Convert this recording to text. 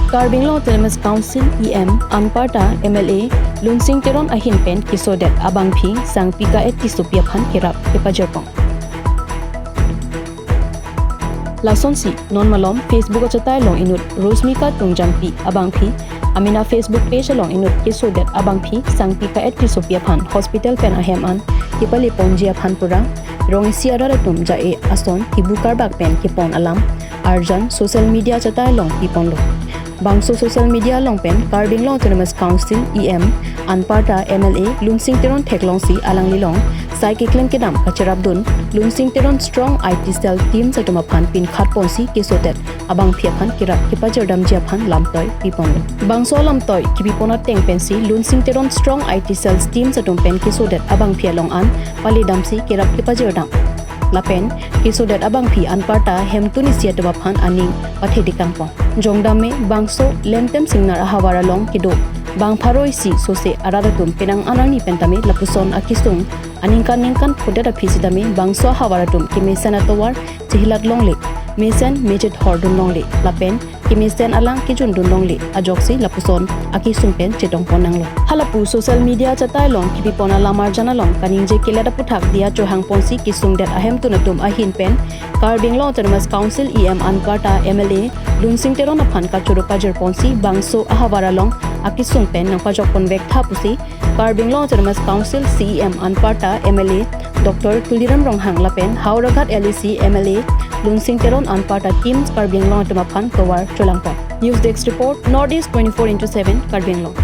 Karbinglo Autonomous Council EM Anparta MLA Lunsing Teron ahinpen Kesodet Abangphi Sangpi ka Tissopi aphan kerap kapajir. Lasonsi non malom Facebook achatai long inut Rosmika Tungjangpi Abangphi Amina Facebook page long inut Kesodet Abangphi Sangpi ka Tissopi aphan hospital pen ahem an kipali ponji aphan pura rong siara tum jae ason hibukar bak pen kipon alam arjan social media chatai long pipon lo bangso social media long pen Karbinglo Autonomous Council EM Anparta MLA Lunsing Teron theklong si alang lilong psychic leng kedam kacharab dun Lunsing Teron strong IT cell team satuma phan pin khat ponsi Kesodet Abangphi aphan kerap kapajir damji aphan lamtoy pipon bangso lamtoy kipipona teng pensi Lunsing Teron strong IT cells team satum pen Kesodet Abangphi long an pali damsi kerap kapajir dam lapen Kesodet Abangphi Anparta hemtuni siatwa phan aning pathedi kangpon jongdame bangso lemtem singnar ahawara long kido bang pharoi si sose aradatum penang anani pentame lapuson akisung aningkan ningkan phodera phisidame bangso hawaratum kimesana towar chihilat longle mesen mejet hordun longle lapen kimesen alang kijun dun longle ajoksi lapuson akisung pen chetong ponanglo halapu social media chatai long kipipona lamar jana long kaningje kelada puthak dia johang ponsi kisung det ahem tunatum ahin pen Karbinglo Autonomous Council EM Anparta MLA Lunsing Teron aphan ka churupajir ponsi bangso ahawara long akisung pen nang pajok konvek thapusi Karbinglo Autonomous Council CEM Anparta MLA Dr. Tuliram Ronghang lapen Hauragat LEC MLA Lunsing Teron Anparta teams Karbinglo Autonomous Kawar Cholangpon News Desk Report Northeast 24/7 Karbinglo